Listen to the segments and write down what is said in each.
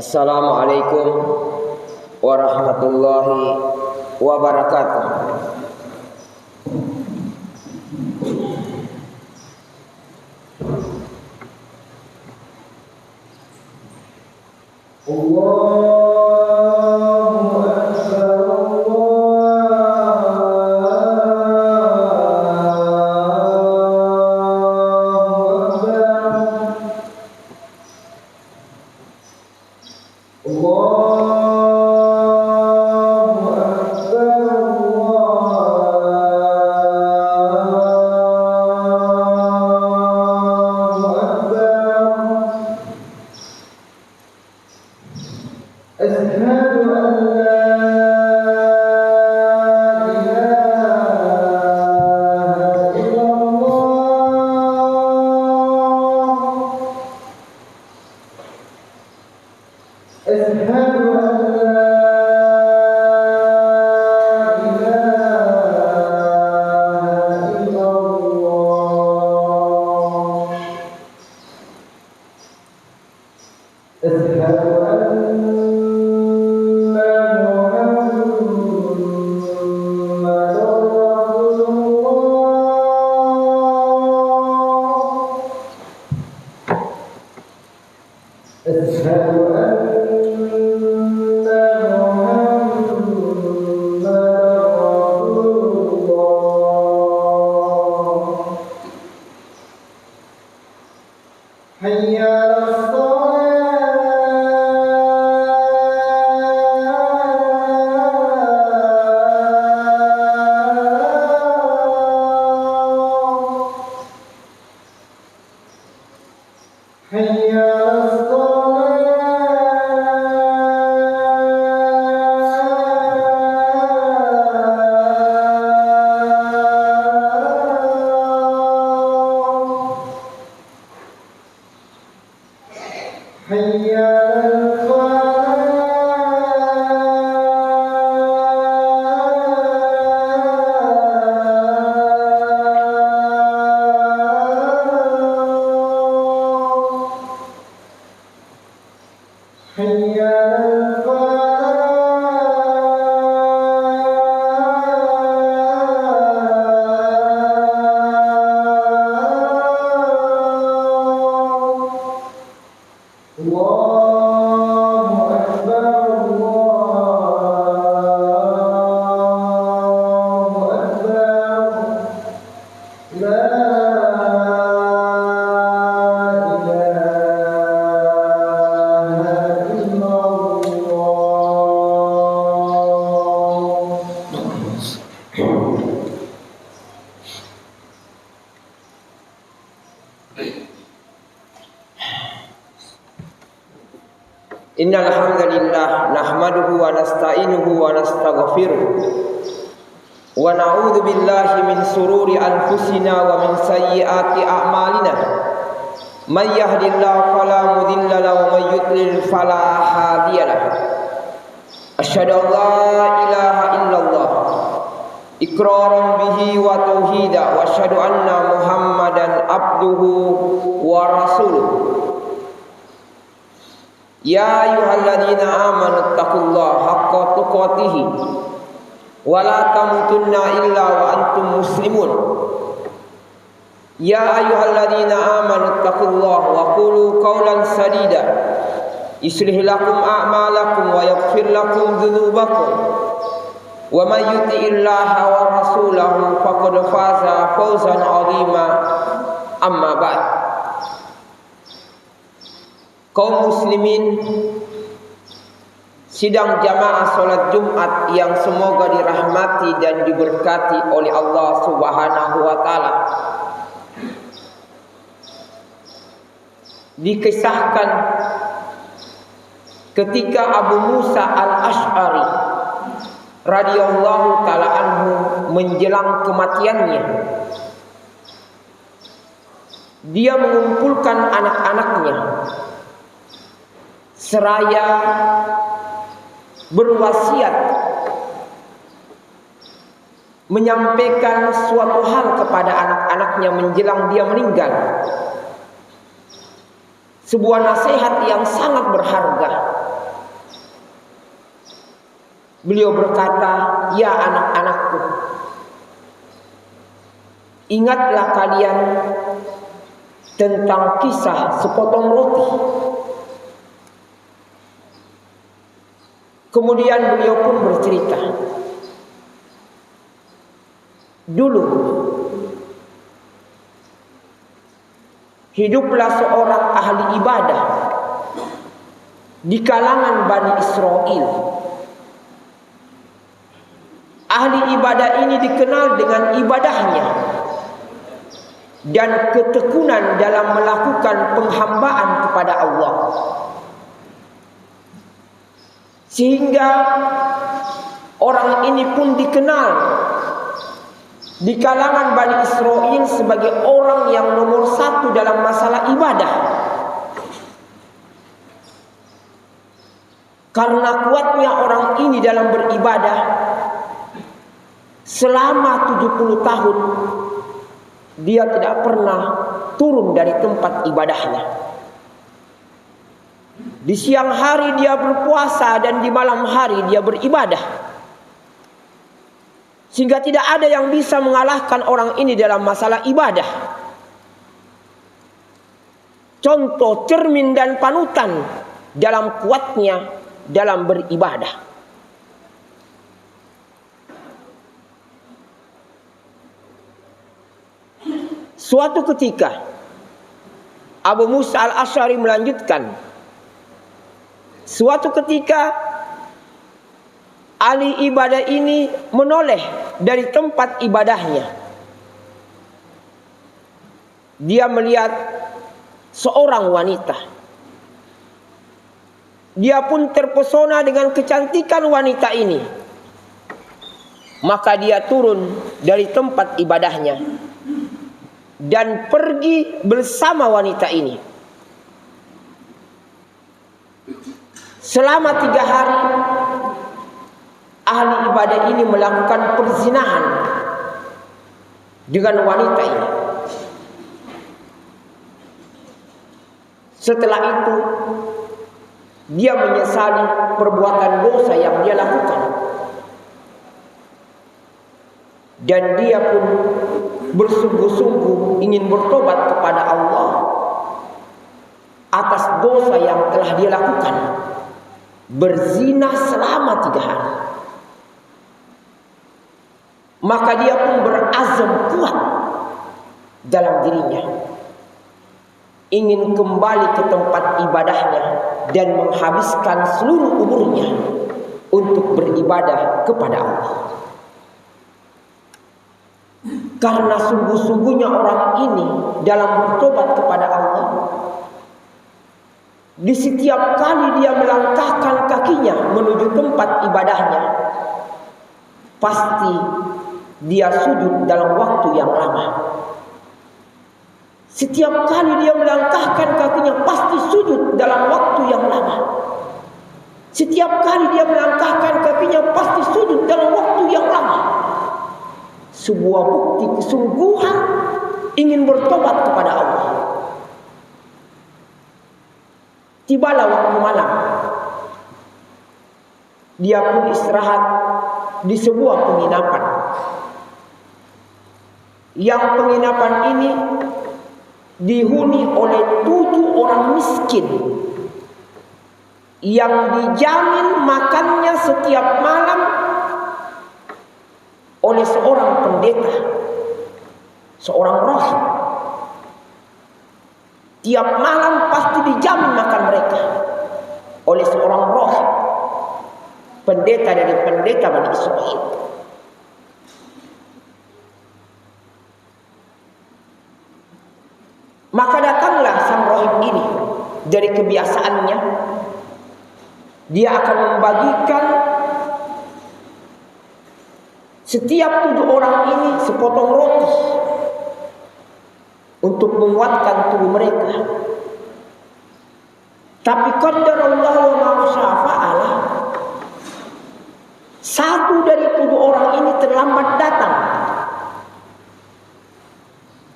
Assalamualaikum warahmatullahi wabarakatuh. Innal hamdalillah nahmaduhu wa nasta'inuhu wa nastaghfiruh wa na'udzu billahi min sururi anfusina wa min sayyiati a'malina may yahdihillahu fala mudilla lahu wa may yudlil fala hadiyalah. Asyhadu an la ilaha illallah iqraran bihi wa tauhida wa asyhadu anna Muhammadan abduhu wa rasuluh. Ya ayyuhalladzina amanu taqullaha haqqa tuqatih wa la tamutunna illa wa antum muslimun. Ya ayyuhalladzina amanu taqullaha wa qulu qawlan sadida yuslih lakum a'malakum wa yaghfir lakum dzunubakum wa may yuti'illaha wa rasulahu faqad faza fawzan 'azima. Amma ba'd. Kaum muslimin, sidang jamaah salat Jumat yang semoga dirahmati dan diberkati oleh Allah Subhanahu wa taala. Dikisahkan ketika Abu Musa al-Asy'ari radhiyallahu taala anhu menjelang kematiannya, dia mengumpulkan anak-anaknya seraya berwasiat menyampaikan suatu hal kepada anak-anaknya menjelang dia meninggal. Sebuah nasihat yang sangat berharga Beliau berkata, "Ya anak-anakku, ingatlah kalian tentang kisah sepotong roti." Kemudian beliau pun bercerita, dulu hiduplah seorang ahli ibadah di kalangan Bani Israel. Ahli ibadah ini dikenal dengan ibadahnya dan ketekunan dalam melakukan penghambaan kepada Allah, sehingga orang ini pun dikenal di kalangan Bani Israel sebagai orang yang nomor satu dalam masalah ibadah. Karena kuatnya orang ini dalam beribadah, selama 70 tahun dia tidak pernah turun dari tempat ibadahnya. Di siang hari dia berpuasa dan di malam hari dia beribadah, sehingga tidak ada yang bisa mengalahkan orang ini dalam masalah ibadah. Contoh, cermin dan panutan dalam kuatnya dalam beribadah. Suatu ketika Abu Musa al-Asy'ari melanjutkan, suatu ketika ahli ibadah ini menoleh dari tempat ibadahnya. Dia melihat seorang wanita. Dia pun terpesona dengan kecantikan wanita ini. Maka dia turun dari tempat ibadahnya dan pergi bersama wanita ini. Selama 3 hari ahli ibadah ini melakukan perzinahan dengan wanita ini. Setelah itu dia menyesali perbuatan dosa yang dia lakukan, dan dia pun bersungguh-sungguh ingin bertobat kepada Allah atas dosa yang telah dia lakukan, berzina selama 3 hari. Maka dia pun berazam kuat dalam dirinya, ingin kembali ke tempat ibadahnya dan menghabiskan seluruh umurnya untuk beribadah kepada Allah. Karena sungguh-sungguhnya orang ini dalam bertobat kepada Allah, di setiap kali dia melangkahkan kakinya menuju tempat ibadahnya, pasti dia sujud dalam waktu yang lama. Setiap kali dia melangkahkan kakinya pasti sujud dalam waktu yang lama. Setiap kali dia melangkahkan kakinya pasti sujud dalam waktu yang lama. Sebuah bukti kesungguhan ingin bertobat kepada Allah. Tibalah waktu malam, dia pun istirahat di sebuah penginapan. Yang penginapan ini dihuni oleh 7 orang miskin yang dijamin makannya setiap malam oleh seorang pendeta, seorang rahib. Tiap malam pasti dijamin makan mereka oleh seorang rahib, pendeta dari pendeta Bani Israel. Maka datanglah sang rahib ini, dari kebiasaannya dia akan membagikan setiap 7 orang ini sepotong roti untuk menguatkan tubuh mereka. Tapi qadarullah wa ma syafa'ala, satu dari 7 orang ini terlambat datang,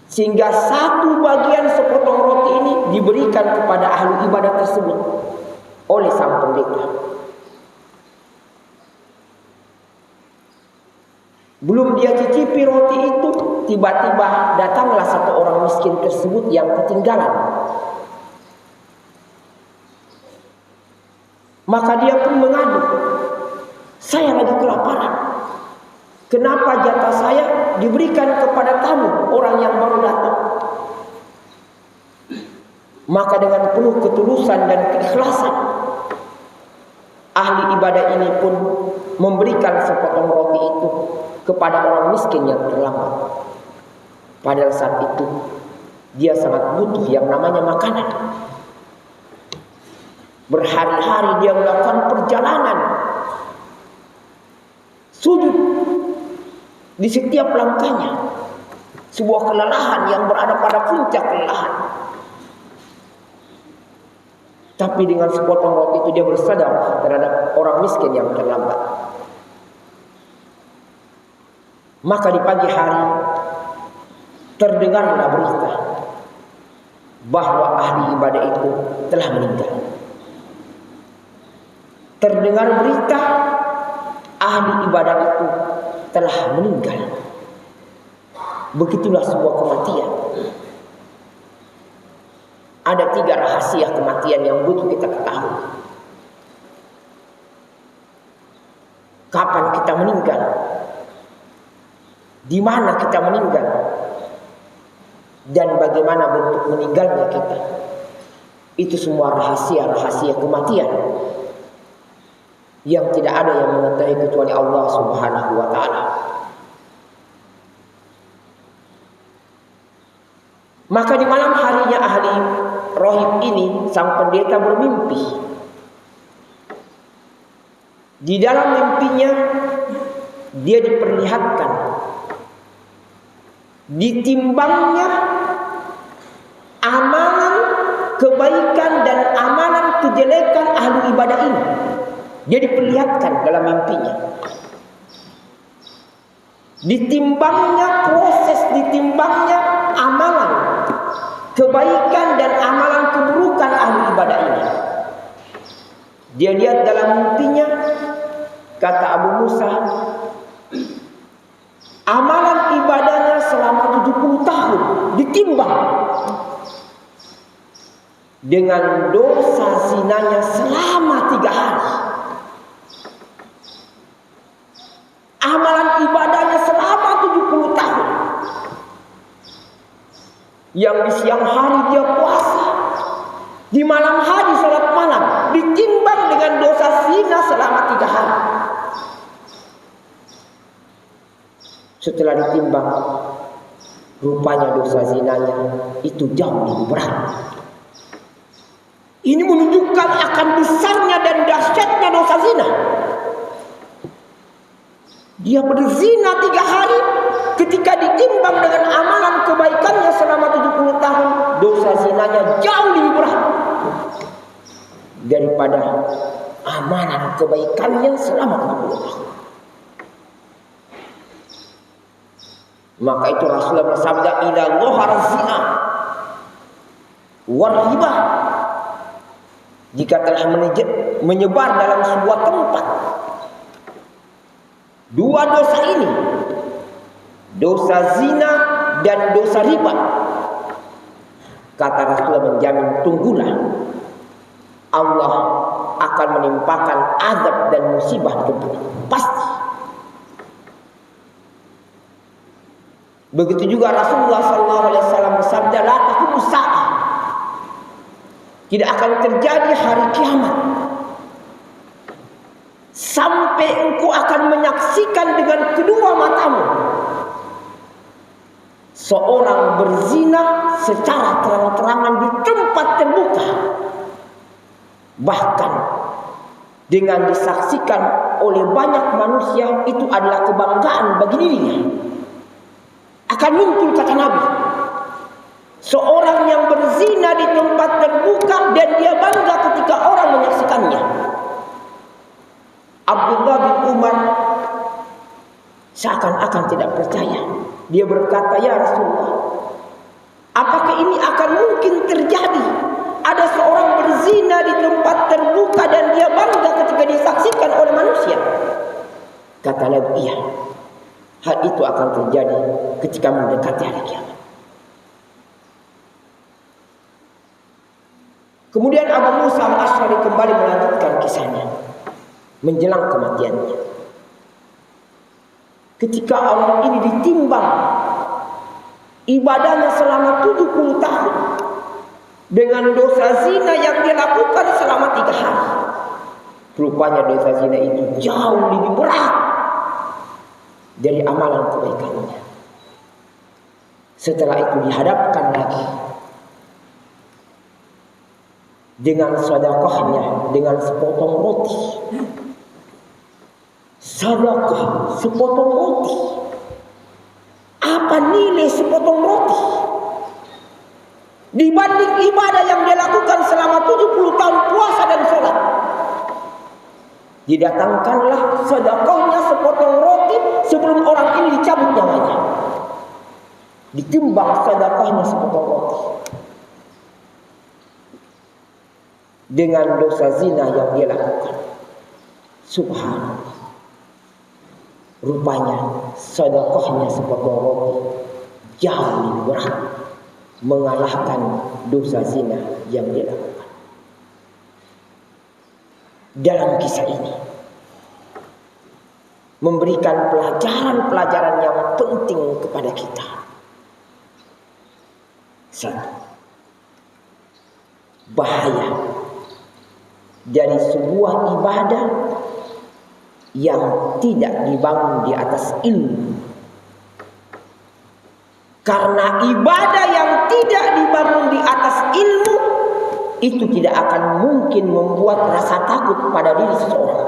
sehingga satu bagian sepotong roti ini diberikan kepada ahli ibadah tersebut oleh sang pendeta. Belum dia cicipi roti itu, tiba-tiba datanglah satu orang miskin tersebut yang ketinggalan. Maka dia pun mengadu, saya lagi kelaparan. Kenapa jatah saya diberikan kepada tamu, orang yang baru datang? Maka dengan penuh ketulusan dan keikhlasan, ahli ibadah ini pun memberikan sepotong roti itu kepada orang miskin yang terlambat. Padahal saat itu dia sangat butuh yang namanya makanan. Berhari-hari dia melakukan perjalanan, sujud di setiap langkahnya, sebuah kelelahan yang berada pada puncak kelelahan. Tapi dengan sepotong roti itu dia bersadar terhadap orang miskin yang terlambat. Maka di pagi hari terdengarlah berita bahwa ahli ibadah itu telah meninggal. Terdengar berita ahli ibadah itu telah meninggal. Begitulah sebuah kematian. Ada 3 rahasia kematian yang butuh kita ketahui. Kapan kita meninggal? Di mana kita meninggal? Dan bagaimana bentuk meninggalnya kita? Itu semua rahasia-rahasia kematian yang tidak ada yang mengetahui kecuali Allah Subhanahu wa taala. Maka di malam harinya ahli rohib ini, sang pendeta bermimpi. Di dalam mimpinya dia diperlihatkan ditimbangnya amalan kebaikan dan amalan kejelekan ahli ibadah ini. Dia diperlihatkan dalam mimpinya. Ditimbangnya, proses ditimbangnya amalan kebaikan dan amalan keburukan ahli ibadah ini. Dia lihat dalam mimpinya, kata Abu Musa, amalan ibadahnya selama 70 tahun ditimbang dengan dosa zinanya selama 3 hari. Amalan ibadahnya selama 70 tahun. Yang di siang hari dia puasa, di malam hari sholat malam, ditimbang dengan dosa zina selama 3 hari. Setelah ditimbang, rupanya dosa zinanya itu jauh lebih berat. Ini menunjukkan akan besarnya dan dahsyatnya dosa zina. Dia berzina 3 hari, ketika ditimbang dengan amalan kebaikannya selama 70 tahun, dosa zinanya jauh lebih berat daripada amalan kebaikannya selama 70 tahun. Maka itu Rasulullah bersabda, "Idza dhahara zina wal riba." Jika telah menyebar dalam sebuah tempat dua dosa ini, dosa zina dan dosa riba, kata Rasulullah menjamin, tunggulah, Allah akan menimpakan azab dan musibah itu pasti. Begitu juga Rasulullah SAW bersabda, la taqumu sa'ah, tidak akan terjadi hari kiamat sampai engkau akan menyaksikan dengan kedua matamu seorang berzina secara terang-terangan di tempat terbuka, bahkan dengan disaksikan oleh banyak manusia. Itu adalah kebanggaan bagi dirinya. Akan muncul, kata Nabi, seorang yang berzina di tempat terbuka dan dia bangga ketika orang menyaksikannya. Abdullah bin Umar seakan-akan tidak percaya. Dia berkata, "Ya Rasulullah, apakah ini akan mungkin terjadi? Ada seorang berzina di tempat terbuka dan dia bangga ketika disaksikan oleh manusia?" Kata Nabi, "Iya. Hal itu akan terjadi ketika mendekati hari kiamat. Kemudian Abu Musa al-Asy'ari kembali melanjutkan kisahnya menjelang kematiannya. Ketika orang ini ditimbang ibadahnya selama 70 tahun dengan dosa zina yang dia lakukan selama 3 hari. Rupanya dosa zina itu jauh lebih berat dari amalan kebaikannya. Setelah itu dihadapkan lagi dengan sedekahnya, dengan sepotong roti. Sedekah sepotong roti. Apa nilai sepotong roti dibanding ibadah yang dia lakukan selama 70 tahun puasa dan sholat? Didatangkanlah sedekahnya sepotong roti sebelum orang ini dicabut nyawanya. Ditimbang sedekahnya sepotong roti dengan dosa zina yang dia lakukan. Subhanallah. Rupanya sedekahnya sepotong roti jauh lebih berat mengalahkan dosa zina yang dia lakukan. Dalam kisah ini memberikan pelajaran-pelajaran yang penting kepada kita. Satu, bahaya dari sebuah ibadah yang tidak dibangun di atas ilmu. Karena ibadah yang tidak dibangun di atas ilmu itu tidak akan mungkin membuat rasa takut pada diri seseorang.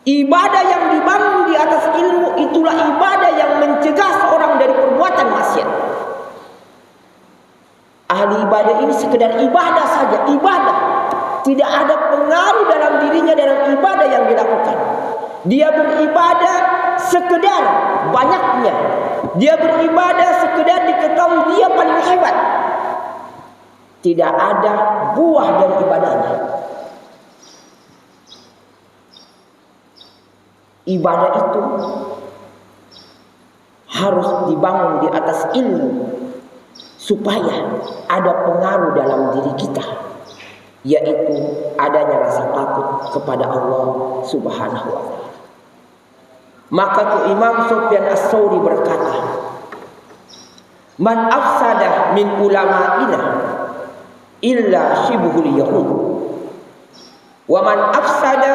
Ibadah yang dibangun di atas ilmu itulah ibadah yang mencegah seorang dari perbuatan maksiat. Ahli ibadah ini sekedar ibadah saja, ibadah. Tidak ada pengaruh dalam dirinya dalam ibadah yang dilakukan. Dia beribadah sekedar banyaknya. Dia beribadah sekedar diketahui dia paling hebat. Tidak ada buah dari ibadahnya. Ibadah itu harus dibangun di atas ilmu supaya ada pengaruh dalam diri kita, yaitu adanya rasa takut kepada Allah Subhanahu wa ta'ala. Maka tu Imam Sufyan Ats-Tsauri berkata, "Man afsada min ulama'ina illa shibhul yahud wa man afsada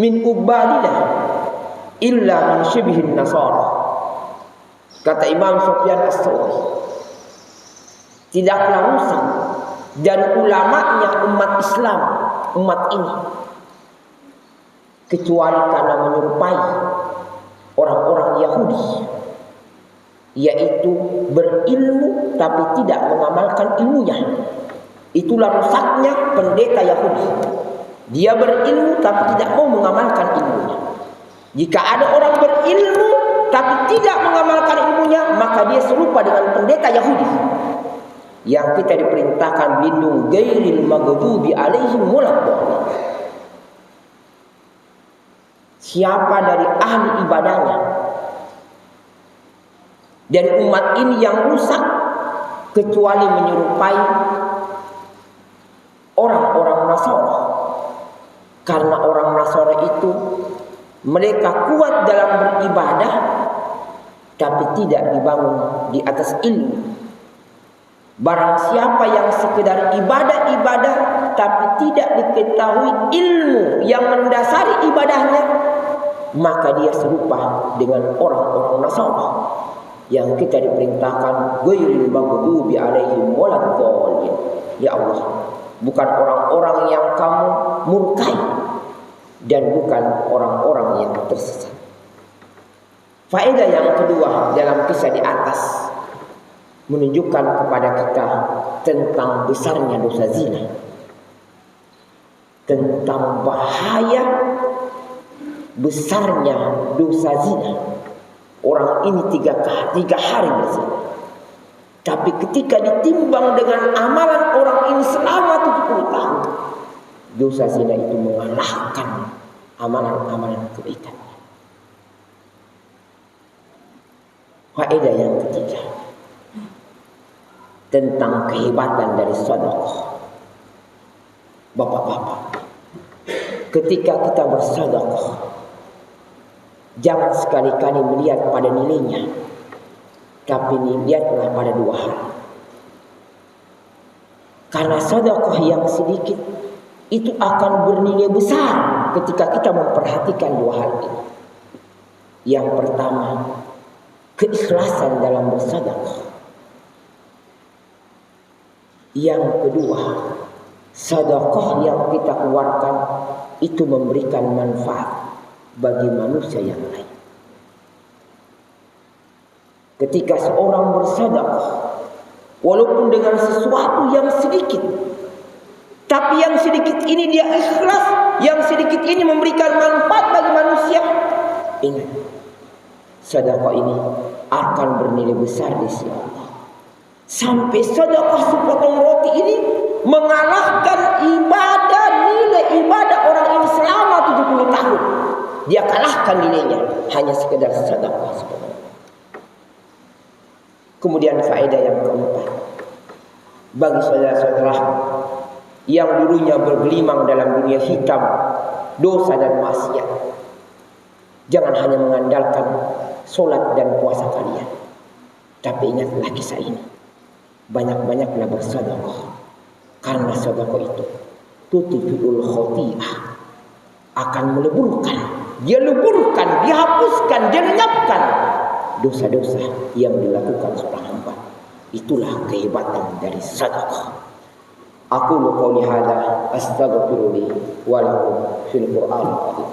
min ubadina illa min shibhin nasara." Kata Imam Sufyan Ats-Tsauri, tidaklah rusak dan ulamanya umat Islam, umat ini, kecuali karena menyerupai orang-orang Yahudi, yaitu berilmu tapi tidak mengamalkan ilmunya. Itulah rusaknya pendeta Yahudi. Dia berilmu tapi tidak mau mengamalkan ilmunya. Jika ada orang berilmu tapi tidak mengamalkan ilmunya, maka dia serupa dengan pendeta Yahudi yang kita diperintahkan lindung gairil maghdubi alaihim waladdallin. Siapa dari ahli ibadahnya dari umat ini yang rusak kecuali menyerupai orang-orang Nasara. Karena orang Nasara itu mereka kuat dalam beribadah tapi tidak dibangun di atas ilmu. Barang siapa yang sekedar ibadah-ibadah tapi tidak diketahui ilmu yang mendasari ibadahnya, maka dia serupa dengan orang-orang Nasara yang kita diperintahkan ghairil maghdubi alaihim waladdallin. Ya Allah, bukan orang-orang yang kamu murkai dan bukan orang-orang yang tersesat. Faedah yang kedua dalam kisah di atas menunjukkan kepada kita tentang besarnya dosa zina, tentang bahaya besarnya dosa zina. Orang ini tiga hari berzina, tapi ketika ditimbang dengan amalan orang ini selama 70 tahun, dosa zina itu mengalahkan amalan-amalan kebaikan. Faedah yang ketiga tentang kehebatan dari sedekah. Bapak-bapak, ketika kita bersedekah, jangan sekali-kali melihat pada nilainya, tapi lihatlah pada dua hal. Karena sedekah yang sedikit itu akan bernilai besar ketika kita memperhatikan dua hal ini. Yang pertama, keikhlasan dalam bersedekah. Yang kedua, sedekah yang kita keluarkan itu memberikan manfaat bagi manusia yang lain. Ketika seorang bersedekah, walaupun dengan sesuatu yang sedikit, tapi yang sedikit ini dia ikhlas, yang sedikit ini memberikan manfaat bagi manusia. Ingat, sedekah ini akan bernilai besar di sisi Allah. Sampai sedekah sepotong roti ini mengalahkan nilai ibadah orang ini selama 70 tahun. Dia kalahkan nilainya hanya sekedar sedekah sepotong. Kemudian faedah yang keempat, bagi saudara-saudara yang dulunya bergelimang dalam dunia hitam, dosa dan maksiat, jangan hanya mengandalkan solat dan puasa kalian, tapi ingatlah kisah ini. Banyak-banyaklah bersedekah, karena sedekah itu tutfi'ul khati'ah, akan meleburkan, dia leburkan, dihapuskan, dia lenyapkan dosa-dosa yang dilakukan seorang hamba. Itulah kehebatan dari sedekah. Aku qouli hadza astaghfirullah wa lakum fil Qur'anil karim.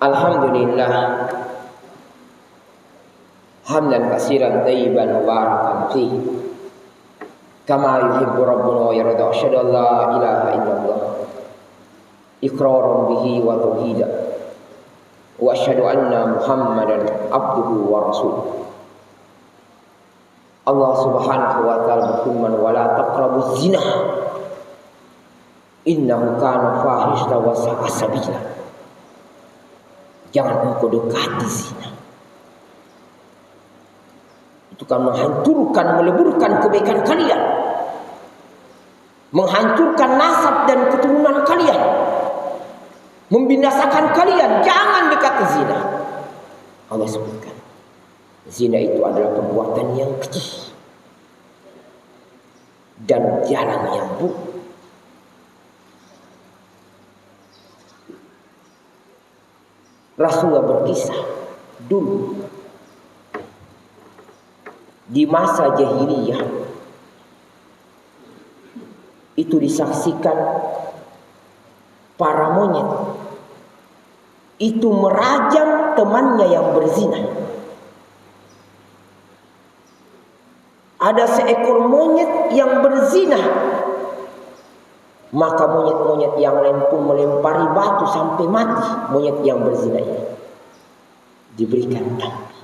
Alhamdulillah hamdan katsiran thayyiban mubarakan fihi kama yuhibbu rabbuna wa yarda. Asyhadu an la ilaha illallah iqraran bihi wa tauhida wa asyhadu anna Muhammadan abduhu wa rasuluh. Allah Subhanahu wa taala berfirman, wa la taqrabuz zina innahu kana fahishatan wa sa'a sabila. Jangan engkau dekati zina. Itu kan menghancurkan, meleburkan kebaikan kalian, menghancurkan nasab dan keturunan kalian, membinasakan kalian. Jangan dekati zina. Allah sebutkan, zina itu adalah perbuatan yang kecil dan jalan yang buruk. Rasulullah berkisah dulu di masa jahiliyah itu disaksikan para monyet itu merajam temannya yang berzina. Ada seekor monyet yang berzina, maka monyet-monyet yang lain pun melempari batu sampai mati monyet yang berzina ini. Diberikan tampi.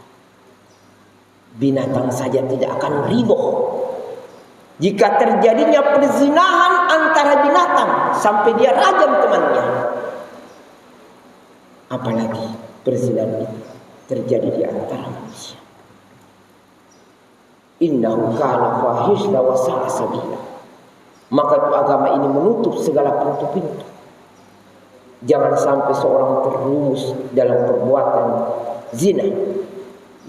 Binatang saja tidak akan ridho jika terjadinya perzinahan antara binatang sampai dia rajam temannya. Apalagi perzinahan itu terjadi di antara manusia. Innahu kana fahishatan wa sa'a sabila. Maka agama ini menutup segala pintu-pintu. Jangan sampai seorang terjerumus dalam perbuatan zina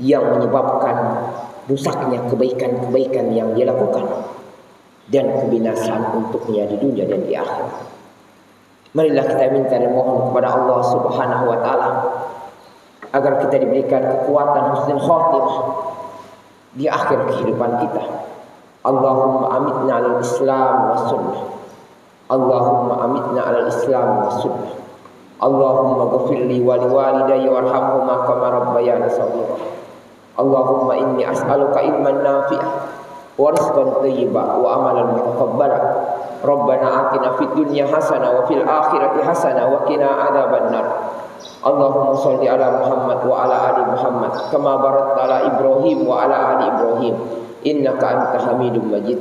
yang menyebabkan rusaknya kebaikan-kebaikan yang dia lakukan dan kebinasaan untuknya di dunia dan di akhirat. Marilah kita minta dan mohon kepada Allah Subhanahu wa taala agar kita diberikan kekuatan husnul khatimah di akhir kehidupan kita. Allahumma amitna alal Islam was sunnah. Allahumma amitna alal Islam was sunnah. Allahumma ghfir li wa liwalidayya warhamhuma kama rabbayani shaghira. Allahumma inni as'aluka ilman nafi'an wa rizqan thayyiban wa amalan mutaqabbalan. Rabbana atina fid dunya hasanah wa fil akhirati hasanah wa qina adzabannar. Allahumma shalli ala Muhammad wa ala ali Muhammad kama barakta ala Ibrahim wa ala ali Ibrahim innaka anta Hamidum Majid.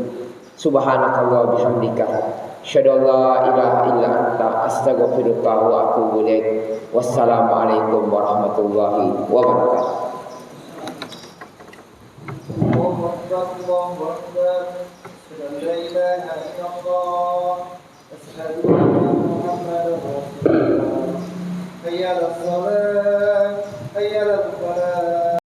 Subhanakallah bihamdika asyhadu an la ilaha illa anta astaghfiruka wa atubu ilaik. Wassalamualaikum warahmatullahi wabarakatuh. حي على الصلاة حي على